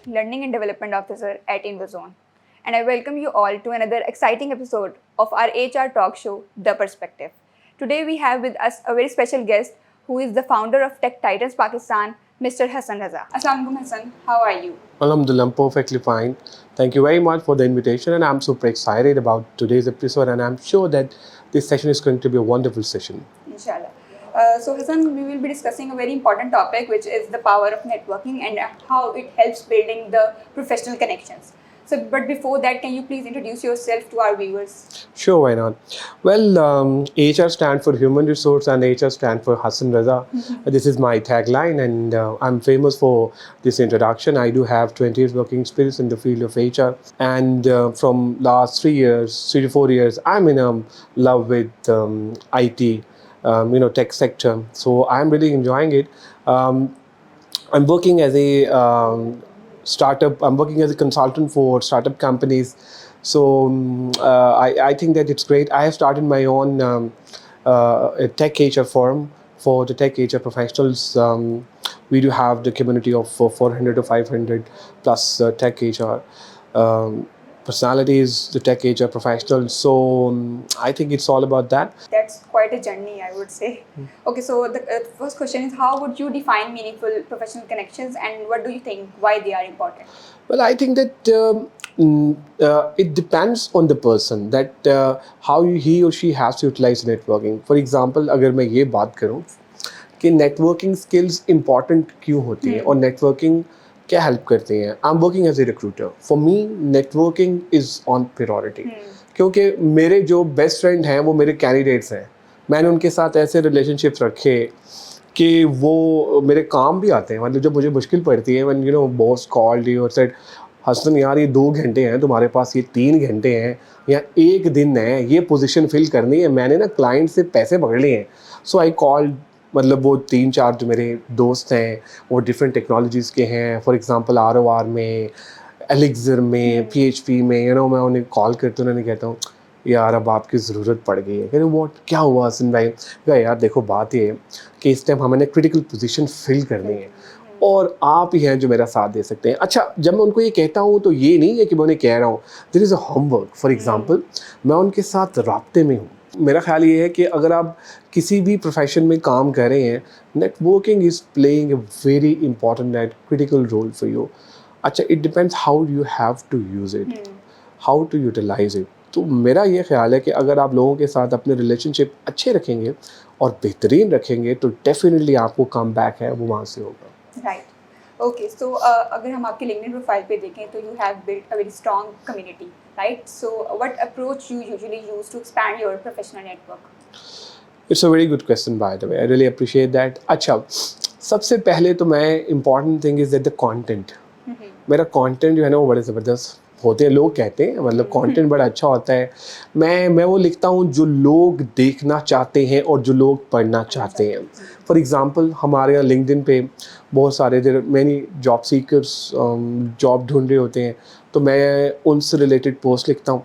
Learning and Development Officer at InfoZone, and I welcome you all to another exciting episode of our HR talk show, The Perspective. Today we have with us a very special guest who is the founder of Tech Titans Pakistan, Mr. Hassan Raza. Assalamualaikum Hassan, how are you? Alhamdulillah, I'm perfectly fine. Thank you very much for the invitation, and I'm super excited about today's episode, and I'm sure that this session is going to be a wonderful session. Inshallah. So Hassan, we will be discussing a very important topic, which is the power of networking and how it helps building the professional connections. So, but before that, can you please introduce yourself to our viewers? Sure, why not? Well, HR stand for Human Resource and HR stand for Hassan Raza. This is my tagline, and I'm famous for this introduction. I do have 20 years working experience in the field of HR, and from last 3 to 4 years, I'm in love with IT. Tech sector. So I'm really enjoying it. I'm working as a startup. I'm working as a consultant for startup companies. So I think that it's great. I have started my own a tech HR firm for the tech HR professionals. We do have the community of 400 to 500 plus tech HR personalities, the tech HR professionals. So I think it's all about that. That's quite a journey, I would say. Okay, so the first question is, how would you define meaningful professional connections, and what do you think why they are important? Well, I think that it depends on the person, that how he or she has to utilize networking. For example, अगर मैं ये बात करूँ कि networking skills important क्यों होती हैं और networking क्या हेल्प करती हैं. I am working as a recruiter. For me networking is on priority, क्योंकि मेरे जो बेस्ट फ्रेंड हैं वो मेरे कैंडिडेट्स हैं. मैंने उनके साथ ऐसे रिलेशनशिप्स रखे कि वो मेरे काम भी आते हैं. मतलब जब मुझे मुश्किल पड़ती है, व्हेन बॉस कॉल्ड यू और सेड हसन यार ये 2 घंटे हैं तुम्हारे पास, ये 3 घंटे हैं या 1 दिन है, ये पोजीशन फिल करनी है, मैंने ना क्लाइंट से पैसे पकड़ लिए हैं. सो आई कॉल्ड. मतलब वो 3-4 जो मेरे दोस्त हैं वो डिफरेंट टेक्नोलॉजीज़ के हैं. फॉर एग्जांपल ROR में, एलिक्सर में, PHP में, मैं उन्हें कॉल करता हूँ, उन्हें कहता हूँ यार अब आपकी ज़रूरत पड़ गई है. कहते व्हाट, क्या हुआ हसन भाई? यार देखो बात ये है कि इस टाइम हमें क्रिटिकल पोजीशन फिल करनी है और आप ही हैं जो मेरा साथ दे सकते हैं. अच्छा, जब मैं उनको ये कहता हूँ तो ये नहीं है कि मैं उन्हें कह रहा हूँ. There is a homework. For example मैं उनके साथ राब्ते में हूँ. मेरा ख्याल ये है कि अगर आप किसी भी प्रोफेशन में काम कर रहे हैं, networking is playing a very important and critical role for you. अच्छा, it depends how you have to use it, how to utilize it. तो मेरा ये ख्याल है कि अगर आप लोगों के साथ अपने रिलेशनशिप अच्छे रखेंगे और बेहतरीन रखेंगे तो डेफिनेटली आपको कम बैक है वो वहाँ से होगा. राइट. ओके, सो अगर हम आपके लिंक्डइन प्रोफाइल पे देखें तो you have built a very strong community, right? So what approach you usually use to expand your professional network? It's a very good question by the way. I really appreciate that. अच्छा, सबसे पहले तो मैं important thing is that the content. मेरा content जो है ना वो बड़े ज़बरदस्त होते हैं. लोग कहते हैं मतलब कंटेंट बड़ा अच्छा होता है. मैं वो लिखता हूँ जो लोग देखना चाहते हैं और जो लोग पढ़ना चाहते हैं. फॉर एग्जांपल हमारे यहाँ लिंक्डइन पे बहुत सारे मैनी जॉब सीकर्स जॉब ढूंढ रहे होते हैं, तो मैं उनसे रिलेटेड पोस्ट लिखता हूँ.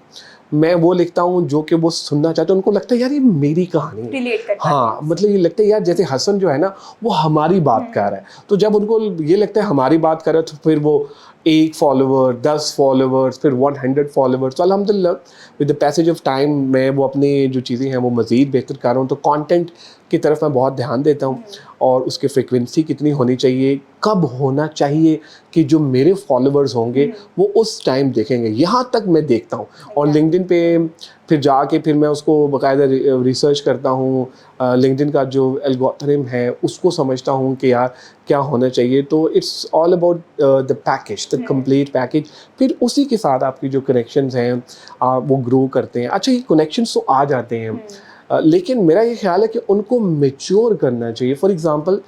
मैं वो लिखता हूँ जो कि वो सुनना चाहते हैं. उनको लगता है यार ये मेरी कहानी है. रिलेट कर हाँ, मतलब ये लगता है यार जैसे हसन जो है ना वो हमारी बात कर रहा है. तो जब उनको ये लगता है हमारी बात कर रहा है तो फिर वो 1 फॉलोवर, 10 फॉलोवर्स, फिर 100 फॉलोवर्स. तो अल्हम्दुलिल्लाह with the passage of time मैं वो अपनी जो चीज़ें हैं वो मज़ीद बेहतर कर रहा हूँ. तो कंटेंट की तरफ मैं बहुत ध्यान देता हूँ और उसकी फ्रिक्वेंसी कितनी होनी चाहिए, कब होना चाहिए कि जो मेरे फॉलोवर्स होंगे वो उस टाइम देखेंगे, यहाँ तक मैं देखता हूँ. और लिंक्डइन पे फिर जाके फिर मैं उसको बाकायदा रिसर्च करता हूँ. लिंक्डइन का जो एल्गोरिथम है उसको समझता हूँ कि यार क्या होना चाहिए. तो it's all about the package, the complete package. फिर उसी के साथ आपकी जो कनेक्शंस हैं वो ग्रो करते हैं. अच्छा, ये कनेक्शंस तो आ जाते हैं लेकिन मेरा ये ख्याल है कि उनको मैच्योर करना चाहिए. फॉर एग्जांपल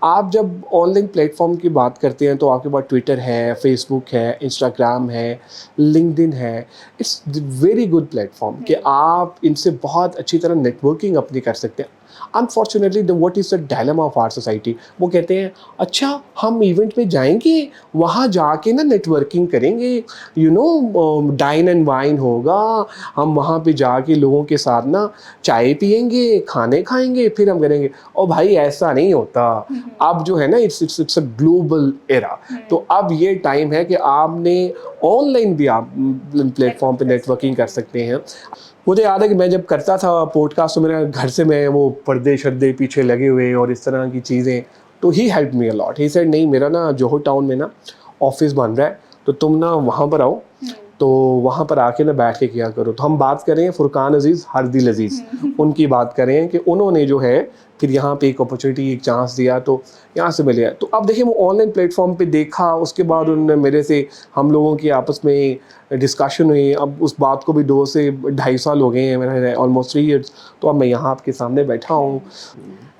आप जब ऑनलाइन प्लेटफॉर्म की बात करते हैं तो आपके पास ट्विटर है, फेसबुक है, इंस्टाग्राम है, लिंक्डइन है. इट्स वेरी गुड प्लेटफॉर्म कि आप इनसे बहुत अच्छी तरह नेटवर्किंग अपनी कर सकते हैं. Unfortunately what is the dilemma of our society, वो कहते हैं अच्छा हम इवेंट में जाएंगे, वहाँ जाके ना नेटवर्किंग करेंगे, you know dine and wine होगा, हम वहाँ पे जाके लोगों के साथ ना चाय पियेंगे, खाने खाएंगे, फिर हम करेंगे। और भाई ऐसा नहीं होता। अब जो है ना इट्स अ ग्लोबल एरा, तो अब ये टाइम है कि आपने ऑनलाइन भी आप प्लेटफॉर्म पे नेटवर्किंग कर सकते हैं। मुझे याद है कि मैं जब करता था पॉडकास्ट तो मेरे घर से मैं वो पर्दे शर्दे पीछे लगे हुए और इस तरह की चीज़ें, तो he help me a lot. He said नहीं मेरा ना जोहो टाउन में ना ऑफिस बन रहा है, तो तुम ना वहाँ पर आओ, तो वहाँ पर आके ना बैठ के किया करो। तो हम बात करें फुरकान अजीज़ हरदिल अजीज़, उनकी बात करें कि उन्होंने जो है फिर यहाँ पे एक अपॉर्चुनिटी, एक चांस दिया, तो यहाँ से मिले। तो अब देखिए वो ऑनलाइन प्लेटफॉर्म पे देखा, उसके बाद उन्होंने मेरे से, हम लोगों की आपस में डिस्कशन हुई। अब उस बात को भी 2 से 2.5 साल हो गए हैं, मेरा ऑलमोस्ट 3 इयर्स, तो अब मैं यहाँ आपके सामने बैठा हूँ।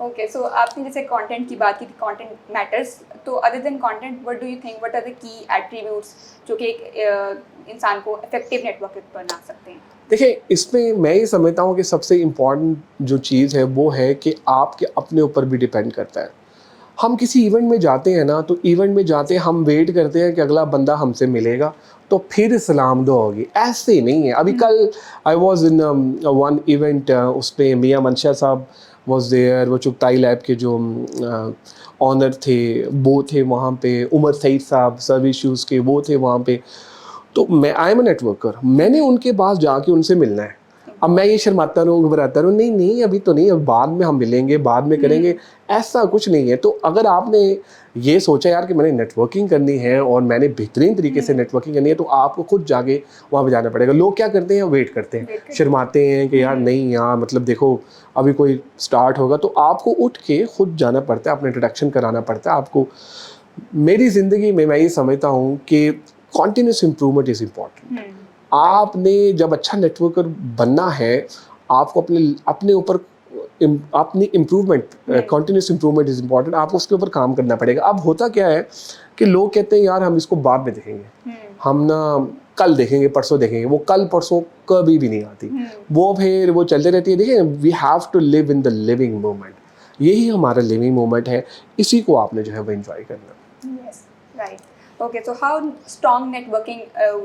ओके, सो आपने जैसे कंटेंट की बात की, कंटेंट मैटर्स, तो other than content what do you think, what are the key attributes जो कि एक इंसान को इफेक्टिव नेटवर्किंग बना सकते हैं? देखिए इसमें मैं ये समझता हूँ कि सबसे इम्पॉर्टेंट जो चीज़ है वो है कि आपके अपने ऊपर भी डिपेंड करता है। हम किसी इवेंट में जाते हैं ना, तो इवेंट में जाते हैं हम वेट करते हैं कि अगला बंदा हमसे मिलेगा तो फिर सलाम दो होगी, ऐसे नहीं है। अभी कल I was in one event, उसमें मियाँ मंशा साहब वॉज देयर, वो चुगताई लैब के जो ऑनर थे वो थे वहाँ पे, उमर सईद साहब सर्विस शूज़ के वो थे वहाँ पे। तो मैं आई एम ए नेटवर्कर, मैंने उनके पास जाके उनसे मिलना है। अब मैं ये शर्माता रहूँ, घबराता रहूँ, नहीं नहीं अभी तो नहीं, अब बाद में हम मिलेंगे, बाद में करेंगे, ऐसा कुछ नहीं है। तो अगर आपने ये सोचा यार कि मैंने नेटवर्किंग करनी है और मैंने बेहतरीन तरीके से नेटवर्किंग करनी है, तो आपको खुद जाके वहाँ पे जाना पड़ेगा। लोग क्या करते हैं, वेट करते हैं, शर्माते हैं कि यार नहीं यार, मतलब देखो अभी कोई स्टार्ट होगा, तो आपको उठ के खुद जाना पड़ता है, अपना इंट्रोडक्शन कराना पड़ता है आपको। मेरी ज़िंदगी में मैं ये समझता हूँ कि कॉन्टीन्यूस इम्प्रूवमेंट इज़ इम्पॉर्टेंट। आपने जब अच्छा नेटवर्कर बनना है, आपको अपने ऊपर अपनी improvement, continuous improvement is important, आपको उसके ऊपर काम करना पड़ेगा। अब होता क्या है कि लोग कहते हैं यार हम इसको बाद में देखेंगे, हम ना कल देखेंगे, परसों देखेंगे, वो कल परसों कभी भी नहीं आती, वो फिर वो चलते रहती है। देखिए we have to live in the living moment, यही हमारा लिविंग मोमेंट है, इसी को आपने जो है वो एंजॉय करना। Yes, right. Okay, so how strong networking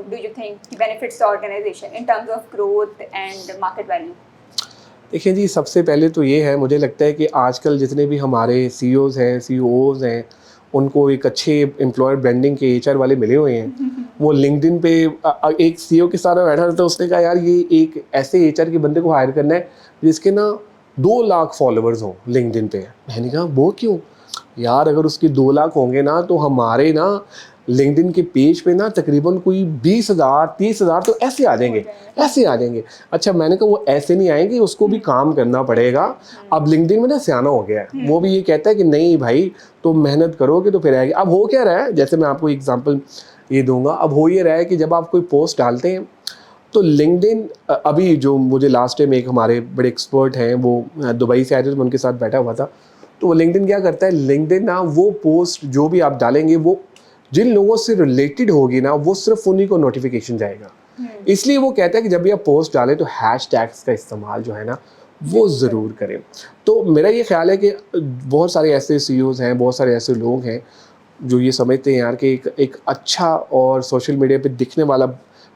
do you think benefits the organization in terms of growth and market value? देखिए जी, सबसे पहले तो ये है, मुझे लगता है कि आजकल जितने भी हमारे CEOs हैं, COOs हैं, उनको एक अच्छे एम्प्लॉयर ब्रांडिंग के HR वाले मिले हुए हैं। वो लिंक्डइन पे एक CEO के साथ बैठा था, उसने कहा यार ये एक ऐसे HR के बंदे को हायर करना है जिसके ना 2 लाख फॉलोअर्स हों लिंक्डइन पे। मैंने कहा वो क्यों यार, अगर उसके 2 लाख होंगे ना तो हमारे ना लिंक्डइन के पेज पे ना तकरीबन कोई 20,000 30,000 तो ऐसे आ जाएंगे, ऐसे आ जाएंगे। अच्छा मैंने कहा वो ऐसे नहीं आएंगे, उसको भी काम करना पड़ेगा। अब लिंक्डइन में ना सियाना हो गया है, वो भी ये कहता है कि नहीं भाई तो मेहनत करोगे तो फिर आएगी। अब हो क्या रहा है, जैसे मैं आपको एग्जांपल ये दूंगा, अब हो ये रहा है कि जब आप कोई पोस्ट डालते हैं तो लिंक्डइन, अभी जो मुझे लास्ट टाइम एक हमारे बड़े एक्सपर्ट हैं वो दुबई से आए थे, तो मैं उनके साथ बैठा हुआ था, तो वो लिंक्डइन क्या करता है, लिंक्डइन ना वो पोस्ट जो भी आप डालेंगे वो जिन लोगों से रिलेटेड होगी ना वो सिर्फ उन्हीं को नोटिफिकेशन जाएगा। इसलिए वो कहता है कि जब भी आप पोस्ट डालें तो हैशटैग्स का इस्तेमाल जो है ना वो ज़रूर करें। तो मेरा ये ख्याल है कि बहुत सारे ऐसे CEOs हैं, बहुत सारे ऐसे लोग हैं जो ये समझते हैं यार कि एक अच्छा और सोशल मीडिया पे दिखने वाला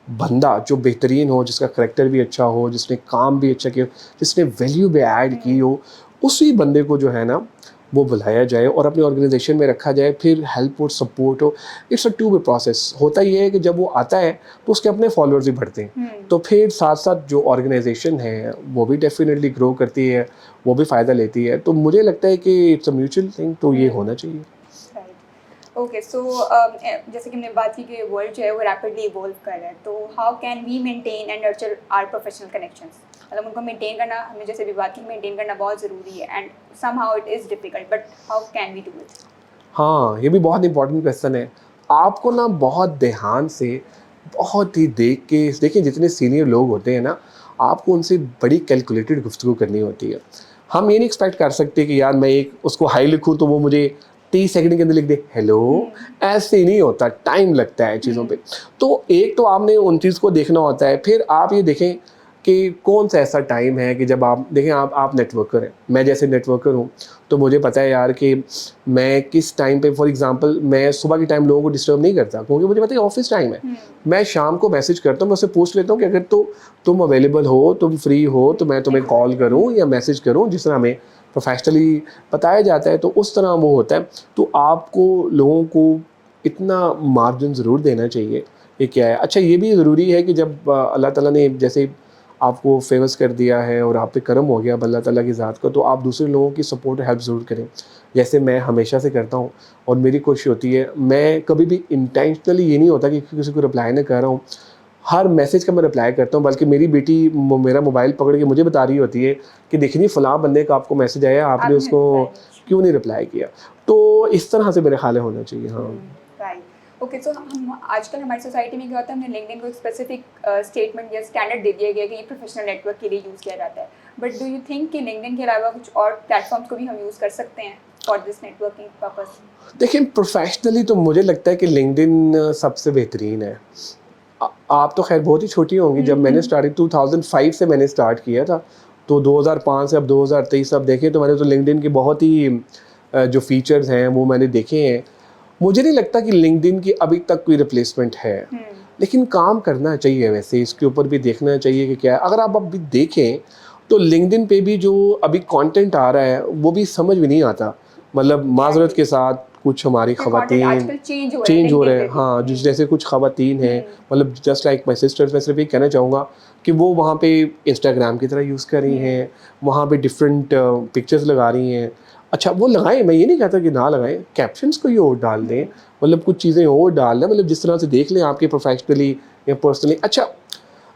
बंदा जो बेहतरीन हो, जिसका करैक्टर भी अच्छा हो, जिसने काम भी अच्छा किया, जिसने वैल्यू भी ऐड की हो, उसी बंदे को जो है ना वो बुलाया जाए और अपनी ऑर्गेनाइजेशन में रखा जाए, फिर हेल्प और सपोर्ट हो। It's a 2 way process. होता ये है कि जब वो आता है तो उसके अपने फॉलोअर्स भी बढ़ते हैं, तो फिर साथ साथ जो ऑर्गेनाइजेशन है वो भी डेफिनेटली ग्रो करती है, वो भी फ़ायदा लेती है। तो मुझे लगता है कि इट्स अ म्यूचुअल थिंग, तो ये होना चाहिए। ओके, सो जैसे कि हमने बात की कि वर्ल्ड जो है वो रैपिडली इवॉल्व कर रहा है, तो how can we maintain and nurture our professional connections? मतलब उनको मेंटेन करना, हमने जैसे भी बात की, मेंटेन करना बहुत ज़रूरी है and somehow it is difficult, but how can we do it? हाँ, ये भी बहुत इंपॉर्टेंट क्वेश्चन है। आपको ना बहुत ध्यान से, बहुत ही देख के, देखिए जितने सीनियर लोग होते हैं ना, आपको उनसे बड़ी कैलकुलेटेड गुफ्तगू करनी होती है। हम ये नहीं एक्सपेक्ट कर सकते कि यार मैं एक उसको हाई लिखूँ तो वो मुझे 30 सेकंड के अंदर लिख दे हेलो, ऐसे नहीं होता, टाइम लगता है चीज़ों पे। तो एक तो आपने उन चीज़ को देखना होता है, फिर आप ये देखें कि कौन सा ऐसा टाइम है कि जब आप देखें, आप नेटवर्कर हैं, मैं जैसे नेटवर्कर हूँ, तो मुझे पता है यार कि मैं किस टाइम पे, फॉर एग्जांपल मैं सुबह के टाइम लोगों को डिस्टर्ब नहीं करता क्योंकि मुझे पता है ऑफिस टाइम है। मैं शाम को मैसेज करता हूँ, मैं उससे पूछ लेता हूँ कि अगर तुम अवेलेबल हो, तुम फ्री हो, तो मैं तुम्हें कॉल करूँ या मैसेज करूँ, जिस तरह हमें प्रोफेशनली बताया जाता है, तो उस तरह वो होता है। तो आपको लोगों को इतना मार्जिन ज़रूर देना चाहिए। ये क्या है, अच्छा ये भी ज़रूरी है कि जब अल्लाह ताला ने जैसे आपको फेमस कर दिया है और आप पे करम हो गया अल्लाह ताला की ज़ात का, तो आप दूसरे लोगों की सपोर्ट हेल्प ज़रूर करें, जैसे मैं हमेशा से करता हूँ। और मेरी कोशिश होती है, मैं कभी भी इंटेंशनली ये नहीं होता कि किसी को रिप्लाई नहीं कर रहा हूँ, हर मैसेज का मैं रिप्लाई करता हूँ, बल्कि मेरी बेटी मेरा मोबाइल पकड़ के मुझे बता रही होती है कि देखिए फ़लाँ बंदे का आपको मैसेज आया, आपने उसको क्यों नहीं रिप्लाई किया। तो इस तरह से मेरे ख्याल होना चाहिए। हाँ, राइट। ओके, सो हम आजकल हमारी सोसाइटी में क्या होता है, हमने लिंक्डइन को एक स्पेसिफिक स्टेटमेंट या स्टैंडर्ड दे दिया गया कि ये प्रोफेशनल नेटवर्क के लिए यूज़ किया जाता है, बट डू यू थिंक कि लिंक्डइन के अलावा कुछ और प्लेटफॉर्म्स को भी हम यूज़ कर सकते हैं फॉर दिस नेटवर्किंग पर्पस? देखिए प्रोफेशनली तो मुझे लगता है कि लिंक्डइन सबसे बेहतरीन है। आप तो खैर बहुत ही छोटी होंगी, जब मैंने स्टार्ट 2005 से मैंने स्टार्ट किया था, तो 2005 से अब 2023 अब देखें तो मैंने तो लिंक्डइन के बहुत ही जो फीचर्स हैं वो मैंने देखे हैं। मुझे नहीं लगता कि लिंक्डइन की अभी तक कोई रिप्लेसमेंट है, लेकिन काम करना चाहिए, वैसे इसके ऊपर भी देखना चाहिए कि क्या है। अगर आप अभी देखें तो लिंक्डइन पे भी जो अभी कंटेंट आ रहा है वो भी समझ में नहीं आता, मतलब माजरत के साथ कुछ हमारी ख़वातीन चेंज हो रहे हैं। हाँ, जिस जैसे कुछ ख़वातीन हैं, मतलब जस्ट लाइक माई सिस्टर्स, मैं सिर्फ ये कहना चाहूँगा कि वो वहाँ पे इंस्टाग्राम की तरह यूज़ कर रही हैं, वहाँ पे डिफरेंट पिक्चर्स लगा रही हैं। अच्छा वो लगाएं, मैं ये नहीं कहता कि ना लगाएं, कैप्शंस को ये और डाल दें, मतलब कुछ चीज़ें और डाल दें, मतलब जिस तरह से देख लें आपके प्रोफेशनली या पर्सनली। अच्छा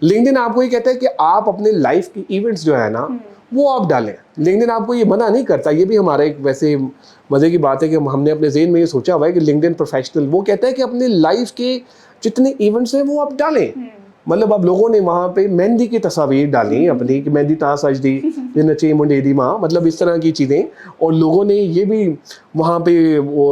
लिंक्डइन आपको ये कहता है कि आप अपने लाइफ की इवेंट्स जो है ना वो आप डालें, लिंक्डइन आपको ये मना नहीं करता। ये भी हमारा एक वैसे मज़े की बात है कि हमने अपने ज़हन में ये सोचा हुआ है कि लिंक्डइन प्रोफेशनल वो कहता है कि अपने लाइफ के जितने इवेंट्स हैं वो आप डालें। मतलब अब लोगों ने वहाँ पे मेहंदी की तस्वीर डाली अपनी कि मेहंदी ता सज दी ये नचे मुंडे दी माँ, मतलब इस तरह की चीज़ें, और लोगों ने ये भी वहाँ पे वो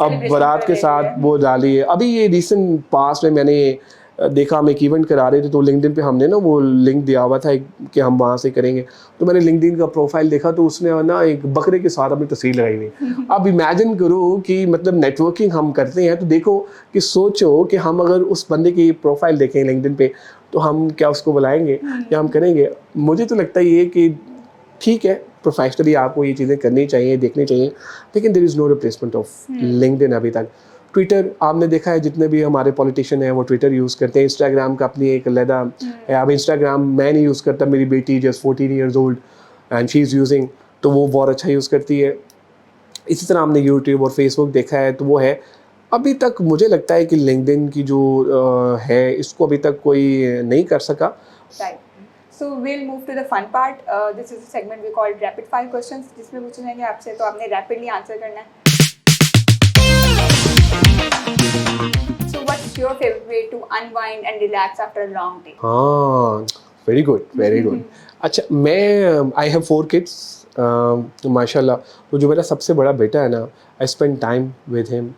अब बारात के साथ वो डाली है। अभी ये रिसेंट पास्ट में मैंने देखा, हम एक इवेंट करा रहे थे तो लिंक्डइन पे हमने ना वो लिंक दिया हुआ था कि हम वहाँ से करेंगे, तो मैंने लिंक्डइन का प्रोफाइल देखा तो उसने ना एक बकरे के साथ अपनी तस्वीर लगाई हुई। अब इमेजिन करो कि मतलब नेटवर्किंग हम करते हैं तो देखो कि सोचो कि हम अगर उस बंदे की प्रोफाइल देखें लिंक्डइन पे तो हम क्या उसको बुलाएंगे या हम करेंगे। मुझे तो लगता है ये कि ठीक है, प्रोफेशनली आपको ये चीज़ें करनी चाहिए, देखनी चाहिए, लेकिन there is no replacement of LinkedIn अभी तक। ट्विटर आपने देखा है, जितने भी हमारे पॉलिटिशियन हैं वो ट्विटर यूज़ करते हैं। इंस्टाग्राम का अपनी एक अलग है। अब इंस्टाग्राम मैं नहीं यूज़ करता, मेरी बेटी just 14 years old and she is using, तो वो बहुत अच्छा यूज़ करती है। इसी तरह हमने यूट्यूब और फेसबुक देखा है, तो वो है। अभी तक मुझे लगता है कि लिंक्डइन की जो है इसको अभी तक कोई नहीं कर सका। Right, so we'll move to the fun part. This is a segment we call rapid fire questions, जिसमें पूछे जाएंगे आपसे, तो आपने रैपिडली आंसर करना है। So what's your favorite way to unwind and relax after a long day? हाँ, very good very good. अच्छा मैं आई हैव 4 किड्स माशाल्लाह, तो जो मेरा सबसे बड़ा बेटा है ना, I spend time with him,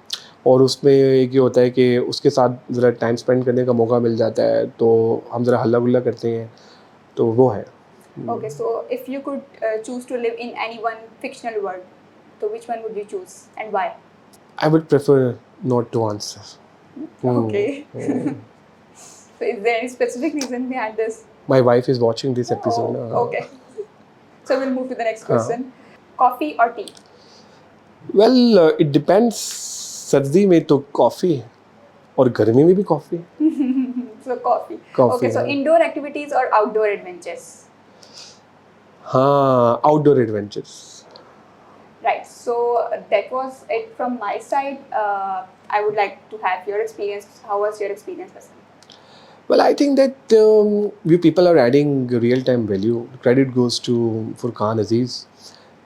और उसमें एक ये होता है कि उसके साथ ज़रा टाइम स्पेंड करने का मौका मिल जाता है, तो हम ज़रा हल्ला गुल्ला करते हैं, तो वो है। Okay, so if you could choose to live in any one fictional world, so which one would you choose and why? I would prefer not to answer. Okay. So is there any specific reason behind this? My wife is watching this episode. Oh, okay. So we'll move to the next question. Coffee or tea? Well, it depends. सर्दी में तो coffee और गर्मी में भी coffee. So coffee. Okay, so indoor activities or outdoor adventures? हाँ, outdoor adventures. Right, so that was it from my side. I would like to have your experience. How was your experience, Hassan? Well, I think that you people are adding real-time value. Credit goes to Furqan Aziz.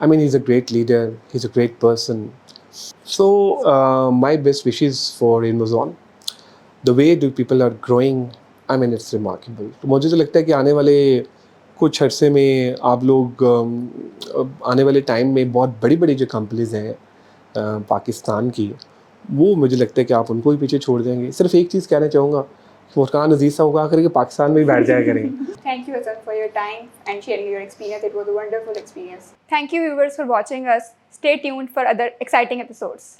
I mean, he's a great leader. He's a great person. So, my best wishes for Amazon. The way the people are growing, I mean, it's remarkable. तो मुझे तो लगता है कि आने वाले कुछ अरसे में आप लोग आने वाले टाइम में बहुत बड़ी बड़ी जो कंपनीज़ हैं पाकिस्तान की, वो मुझे लगता है कि आप उनको ही पीछे छोड़ देंगे। सिर्फ एक चीज़ कहना चाहूँगा फुरकान अजीज सा होगा करके पाकिस्तान में ही बैठ जाया करेंगे. Thank you, Hasan, for your time and sharing your experience. It was a wonderful experience. Thank you, viewers, for watching us. Stay tuned for other exciting episodes.